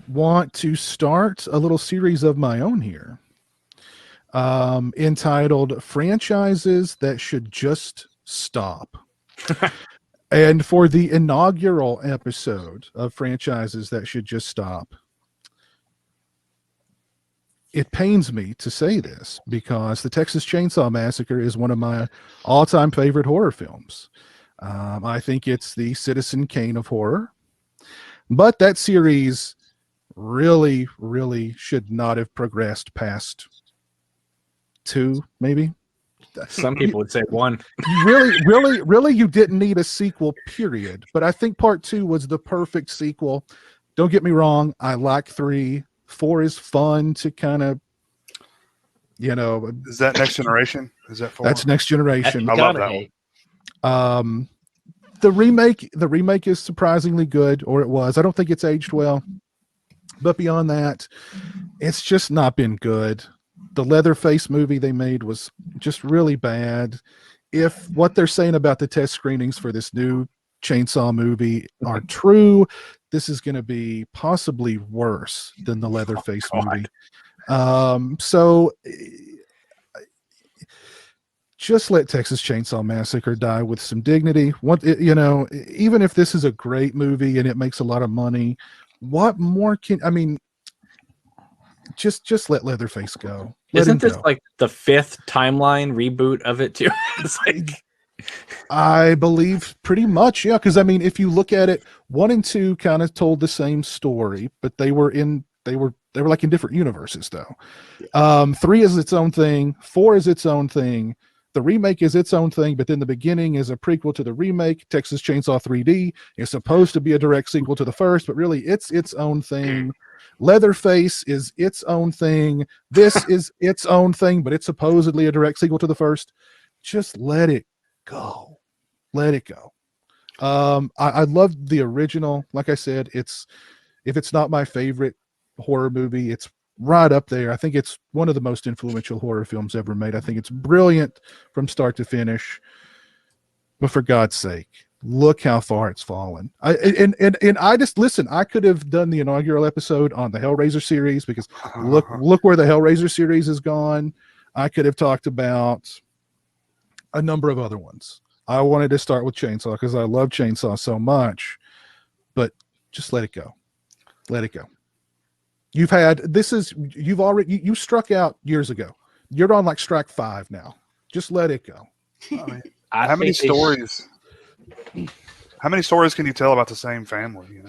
want to start a little series of my own here, entitled Franchises That Should Just Stop. And for the inaugural episode of Franchises That Should Just Stop, it pains me to say this because the Texas Chainsaw Massacre is one of my all-time favorite horror films. I think it's the Citizen Kane of horror, but that series really, really should not have progressed past 2, maybe. Some people would say 1. Really, you didn't need a sequel, period. But I think part 2 was the perfect sequel. Don't get me wrong, I like 3. 4 is fun to kind of, Is that Next Generation? Is that 4? That's Next Generation. I love that one. The remake is surprisingly good, or it was. I don't think it's aged well. But beyond that, it's just not been good. The Leatherface movie they made was just really bad. If what they're saying about the test screenings for this new Chainsaw movie are true, this is going to be possibly worse than the Leatherface movie. So just let Texas Chainsaw Massacre die with some dignity. Even if this is a great movie and it makes a lot of money, what more just let Leatherface go. Isn't this like the 5th timeline reboot of it too? It's like, I believe pretty much, yeah. Because if you look at it, 1 and 2 kind of told the same story, but they were like in different universes though. 3 is its own thing. 4 is its own thing. The remake is its own thing, but then the beginning is a prequel to the remake. Texas Chainsaw 3D is supposed to be a direct sequel to the first, but really it's its own thing. Leatherface is its own thing. This is its own thing, but it's supposedly a direct sequel to the first. Just let it go. Let it go. I love the original. Like I said, if it's not my favorite horror movie, it's right up there. I think it's one of the most influential horror films ever made. I think it's brilliant from start to finish. But for God's sake, look how far it's fallen. I just listen. I could have done the inaugural episode on the Hellraiser series because look where the Hellraiser series has gone. I could have talked about a number of other ones. I wanted to start with Chainsaw because I love Chainsaw so much, but just let it go. Let it go. You struck out years ago. You're on like strike 5 now. Just let it go. How many stories can you tell about the same family?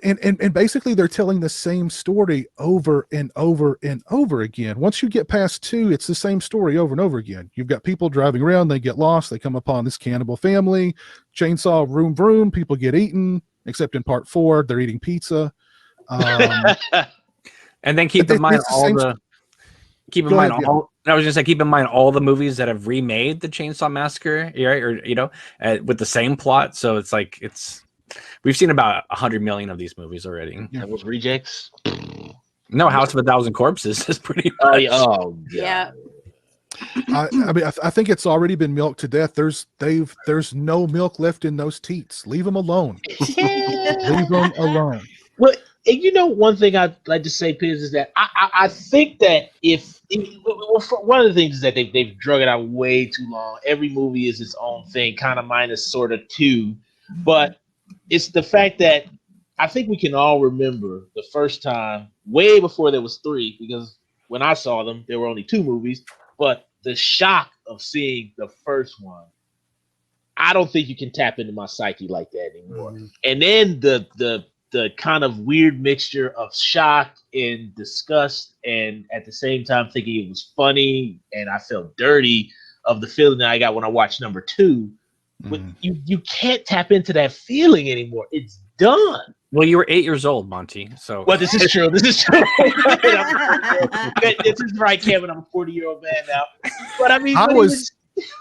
And basically they're telling the same story over and over and over again. Once you get past 2, it's the same story over and over again. You've got people driving around, they get lost, they come upon this cannibal family, chainsaw, vroom vroom, people get eaten, except in part 4, they're eating pizza. And then keep in mind all the movies that have remade the Chainsaw Massacre, right? Or with the same plot. So it's like we've seen about 100 million of these movies already. That was rejects. No, House of a Thousand Corpses is pretty much. Yeah. I think it's already been milked to death. There's no milk left in those teats. Leave them alone. Leave them alone. Well, and one thing I'd like to say, Piers, is that I think that one of the things is that they've drug it out way too long. Every movie is its own thing, kind of minus sort of 2. But it's the fact that I think we can all remember the first time, way before there was 3, because when I saw them, there were only 2 movies. But the shock of seeing the first one, I don't think you can tap into my psyche like that anymore. Mm-hmm. And then the kind of weird mixture of shock and disgust, and at the same time thinking it was funny, and I felt dirty of the feeling that I got when I watched number 2. But you can't tap into that feeling anymore. It's done. Well, you were 8 years old, Monty. So this is true. This is true. This is right, Kevin. I'm a 40-year-old man now. But I mean, I was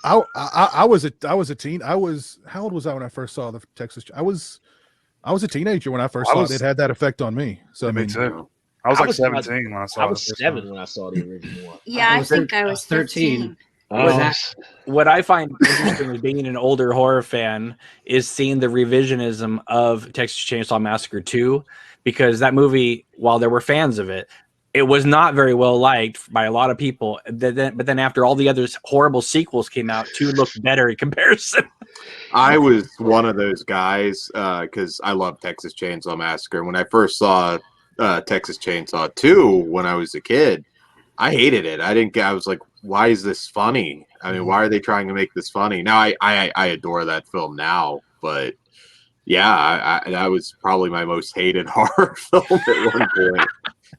a teen. How old was I when I first saw the Texas? I was a teenager when I first saw it. It had that effect on me. So me too. I was like 17 when I saw it. I was 7 when I saw the original one. Yeah, I think I was 13. What I find interesting as being an older horror fan is seeing the revisionism of Texas Chainsaw Massacre 2, because that movie, while there were fans of it, it was not very well liked by a lot of people. But then after all the other horrible sequels came out, 2 looked better in comparison. I was one of those guys because I love Texas Chainsaw Massacre. When I first saw Texas Chainsaw 2 when I was a kid, I hated it. I was like, why is this funny? I mean, why are they trying to make this funny? Now I adore that film now, but yeah, that was probably my most hated horror film at one point.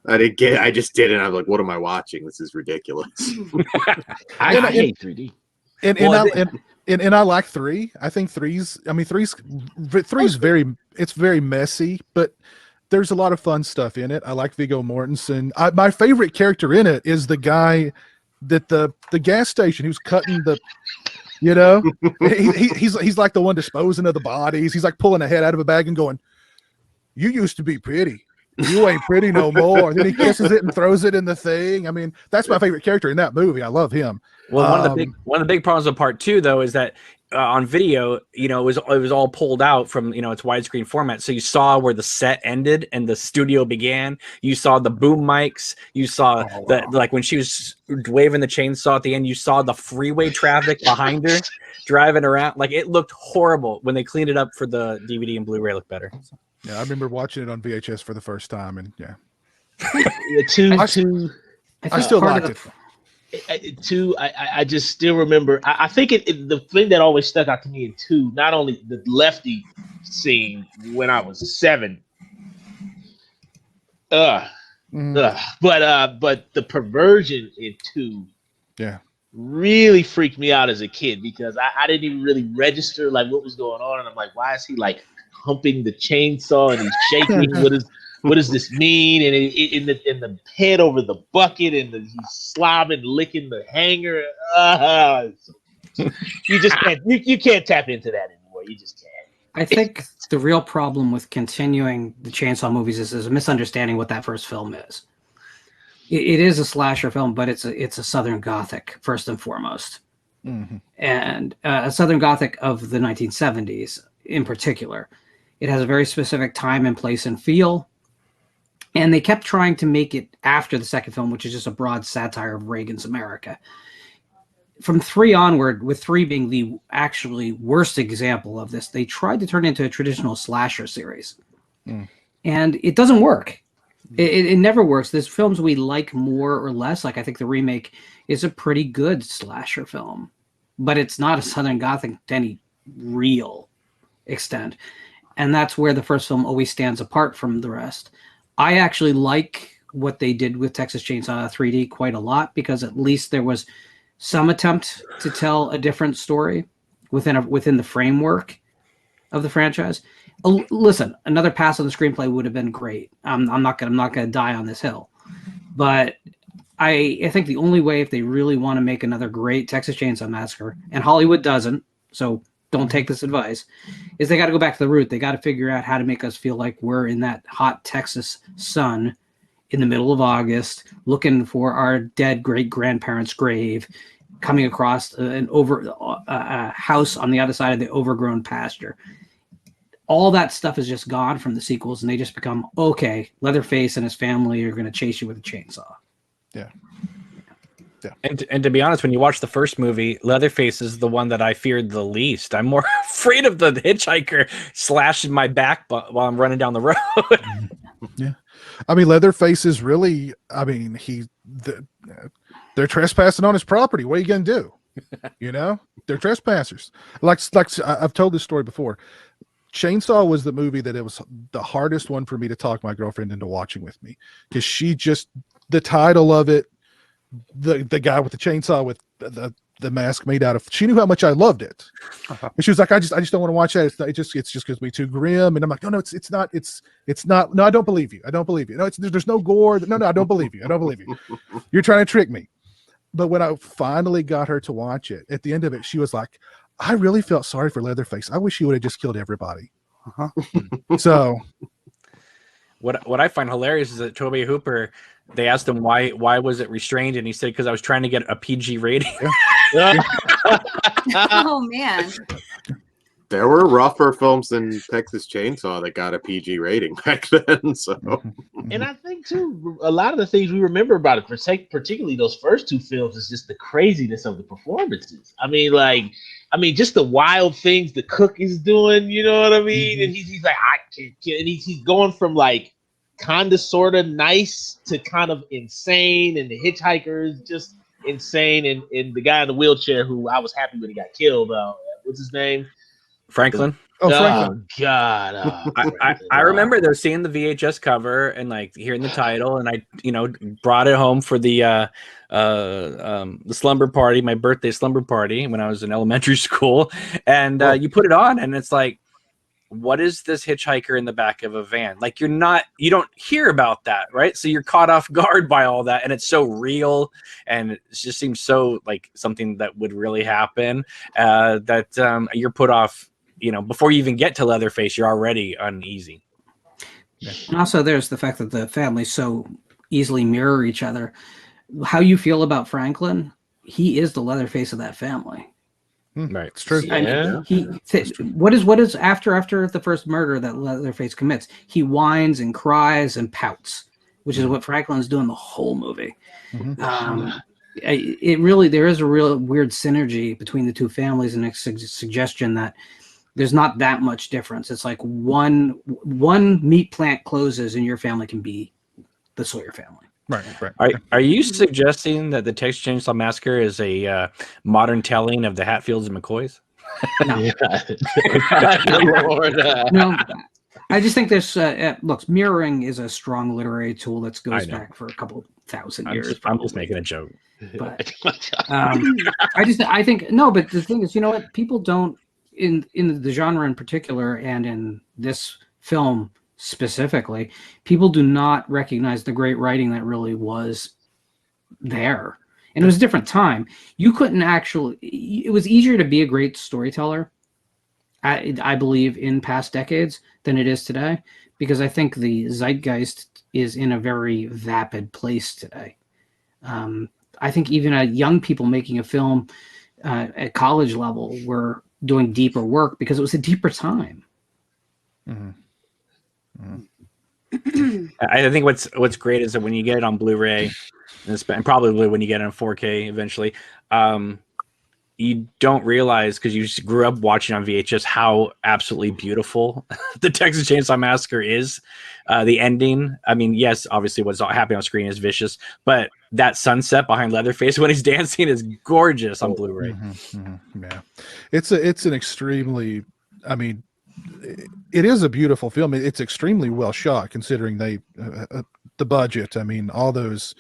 I just did it. I was like, what am I watching? This is ridiculous. I hate 3D. And I like 3. I think 3's very, it's very messy, but there's a lot of fun stuff in it. I like Viggo Mortensen. My favorite character in it is the guy that the gas station who's cutting the, he's like the one disposing of the bodies. He's like pulling a head out of a bag and going, "You used to be pretty. You ain't pretty no more." And then he kisses it and throws it in the thing. I mean, that's my favorite character in that movie. I love him. Well, one of the big problems with part 2 though is that on video, it was all pulled out from its widescreen format. So you saw where the set ended and the studio began. You saw the boom mics. You saw like when she was waving the chainsaw at the end. You saw the freeway traffic behind her driving around. Like, it looked horrible. When they cleaned it up for the DVD and Blu-ray, it looked better. Yeah, I remember watching it on VHS for the first time, and yeah, I still liked it. 2, I just still remember. I think the thing that always stuck out to me in 2, not only the Lefty scene when I was 7, but the perversion in 2, yeah, really freaked me out as a kid, because I didn't even really register like what was going on, and I'm like, why is he like humping the chainsaw and he's shaking? What does this mean? And in the head over the bucket, and he's slobbing, licking the hanger. You just can't. You can't tap into that anymore. You just can't. I think the real problem with continuing the Chainsaw movies is a misunderstanding what that first film is. It is a slasher film, but it's a Southern Gothic first and foremost, and a Southern Gothic of the 1970s in particular. It has a very specific time and place and feel. And they kept trying to make it after the second film, which is just a broad satire of Reagan's America. From 3 onward, with 3 being the actually worst example of this, they tried to turn it into a traditional slasher series. And it doesn't work. It never works. There's films we like more or less. Like, I think the remake is a pretty good slasher film, but it's not a Southern Gothic to any real extent. And that's where the first film always stands apart from the rest. I actually like what they did with Texas Chainsaw 3D quite a lot, because at least there was some attempt to tell a different story within the framework of the franchise. Listen, another pass on the screenplay would have been great. I'm not gonna die on this hill, but I think the only way, if they really want to make another great Texas Chainsaw Massacre, and Hollywood doesn't, so don't take this advice, is they got to go back to the root. They got to figure out how to make us feel like we're in that hot Texas sun in the middle of August, looking for our dead great-grandparents' grave, coming across a house on the other side of the overgrown pasture. All that stuff is just gone from the sequels, and they just become, okay, Leatherface and his family are going to chase you with a chainsaw. Yeah. Yeah. And to be honest, when you watch the first movie, Leatherface is the one that I feared the least. I'm more afraid of the hitchhiker slashing my back while I'm running down the road. Yeah, I mean, Leatherface is really. I mean, they're trespassing on his property. What are you gonna do? They're trespassers. Like I've told this story before. Chainsaw was the movie that it was the hardest one for me to talk my girlfriend into watching with me, because the title of it. The guy with the chainsaw with the mask made out of, she knew how much I loved it, and she was like, I just don't want to watch that. It's just going to be too grim. And I'm like, no, it's not. No, I don't believe you. No, there's no gore. No, I don't believe you. You're trying to trick me. But when I finally got her to watch it, at the end of it, she was like, I really felt sorry for Leatherface. I wish he would have just killed everybody. So. what I find hilarious is that Tobe Hooper, they asked him why was it restrained, and he said because I was trying to get a PG rating. Oh man. There were rougher films than Texas Chainsaw that got a PG rating back then. So, And I think too, a lot of the things we remember about it, particularly those first two films, is just the craziness of the performances. I mean, just the wild things the cook is doing. You know what I mean? And he's like, I can't, and he's going from like kind of sort of nice to kind of insane, and the hitchhiker is just insane, and the guy in the wheelchair who I was happy when he got killed. What's his name? Franklin. Oh, Franklin. Oh God! I remember though seeing the VHS cover and like hearing the title, and I brought it home for the slumber party, my birthday slumber party when I was in elementary school, and you put it on, and it's like, what is this hitchhiker in the back of a van? Like you don't hear about that, right? So you're caught off guard by all that, and it's so real, and it just seems so like something that would really happen. That you're put off. Before you even get to Leatherface, you're already uneasy. And also, there's the fact that the families so easily mirror each other. How you feel about Franklin? He is the Leatherface of that family. Right, it's true. Yeah. What is after the first murder that Leatherface commits? He whines and cries and pouts, which is what Franklin's doing the whole movie. There is a real weird synergy between the two families, and a suggestion that there's not that much difference. It's like one meat plant closes and your family can be the Sawyer family. Right. Are you suggesting that the Texas Chainsaw Massacre is a modern telling of the Hatfields and McCoys? No. No, I just think there's look, mirroring is a strong literary tool that goes back for a couple thousand years. I'm just making a joke. But I think no. But the thing is, you know what? People don't in the genre in particular, and in this film specifically, people do not recognize the great writing that really was there. And it was a different time. You couldn't actually. It was easier to be a great storyteller, I believe, in past decades than it is today, because I think the zeitgeist is in a very vapid place today. I think even young people making a film at college level were doing deeper work because it was a deeper time. I think what's great is that when you get it on Blu-ray, and probably when you get it on 4K eventually, you don't realize, because you just grew up watching on VHS, how absolutely beautiful the Texas Chainsaw Massacre is. The ending, I mean, yes, obviously what's happening on screen is vicious, but that sunset behind Leatherface when he's dancing is gorgeous on Blu-ray. Yeah, it's an extremely, I mean, it is a beautiful film. It's extremely well shot considering the budget. I mean, all the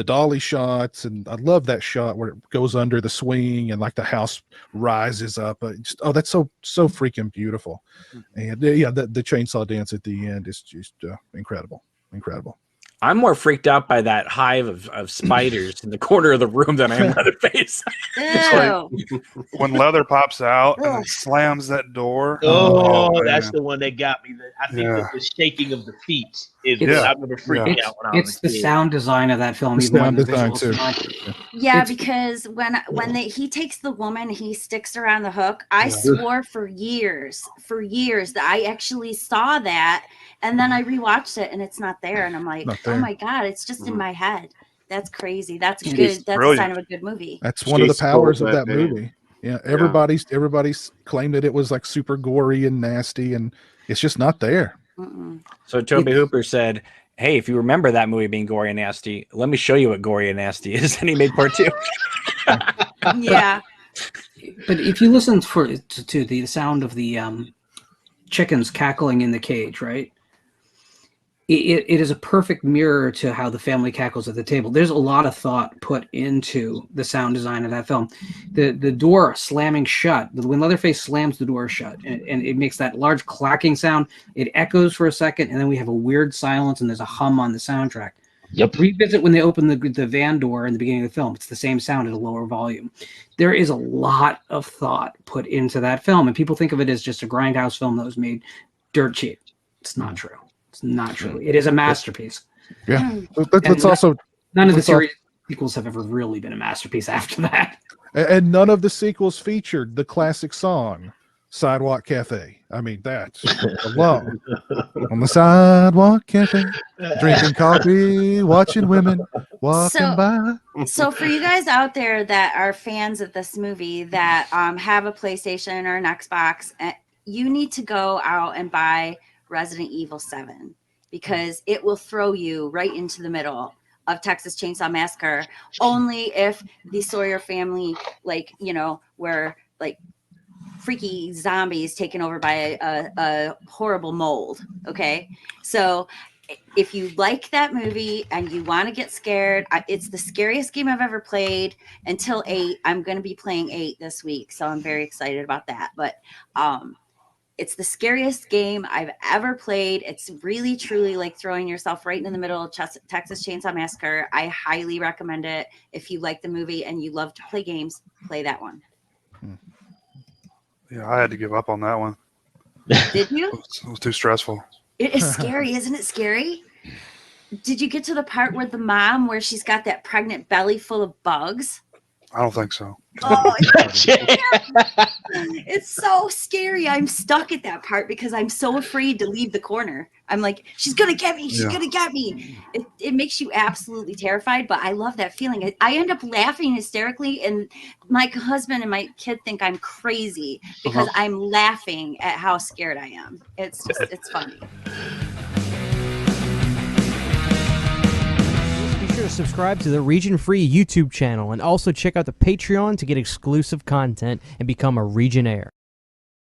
dolly shots, and I love that shot where it goes under the swing and like the house rises up. That's so freaking beautiful. And the chainsaw dance at the end is just incredible. I'm more freaked out by that hive of spiders in the corner of the room than I am Leatherface. It's like when Leather pops out and then slams that door. That's the one that got me. I think that the shaking of the feet is what I remember freaking out when I was It's the sound design of that film. The sound design too. Yeah, because when he takes the woman, he sticks her on the hook. I swore for years that I actually saw that, and then I rewatched it and it's not there, and I'm like, oh my god, it's just in my head. That's crazy. That's good. That's a sign of a good movie. That's one of the powers of that movie. Yeah, everybody's claimed that it was like super gory and nasty, and it's just not there. So Tobe Hooper said, hey, if you remember that movie being gory and nasty, let me show you what gory and nasty is. And he made part 2. Yeah. But if you listen to the sound of the chickens cackling in the cage, right? It is a perfect mirror to how the family cackles at the table. There's a lot of thought put into the sound design of that film. The door slamming shut, when Leatherface slams the door shut, and it makes that large clacking sound, it echoes for a second, and then we have a weird silence, and there's a hum on the soundtrack. Yep. Revisit when they open the van door in the beginning of the film. It's the same sound at a lower volume. There is a lot of thought put into that film, and people think of it as just a grindhouse film that was made dirt cheap. It's not true. It's not true. It is a masterpiece. Yeah. Let's also None of the let's al- series sequels have ever really been a masterpiece after that. and none of the sequels featured the classic song Sidewalk Cafe. I mean, that's alone. On the sidewalk cafe, drinking coffee, watching women walking So- by. So for you guys out there that are fans of this movie that have a PlayStation or an Xbox, you need to go out and buy Resident Evil 7 because it will throw you right into the middle of Texas Chainsaw Massacre. Only if the Sawyer family, like, you know, were like freaky zombies taken over by a horrible mold. Okay, so if you like that movie and you want to get scared, it's the scariest game I've ever played until 8. I'm going to be playing 8 this week, so I'm very excited about that. But it's the scariest game I've ever played. It's really, truly like throwing yourself right in the middle of Texas Chainsaw Massacre. I highly recommend it. If you like the movie and you love to play games, play that one. Yeah, I had to give up on that one. Did you? It was too stressful. It is scary, isn't it scary? Did you get to the part where the mom, where she's got that pregnant belly full of bugs? I don't think so. Oh, it's so scary. I'm stuck at that part because I'm so afraid to leave the corner. I'm like, she's gonna get me. She's gonna get me. It makes you absolutely terrified, but I love that feeling. I end up laughing hysterically, and my husband and my kid think I'm crazy because I'm laughing at how scared I am. It's funny. Be sure to subscribe to the Region Free YouTube channel and also check out the Patreon to get exclusive content and become a Regionaire.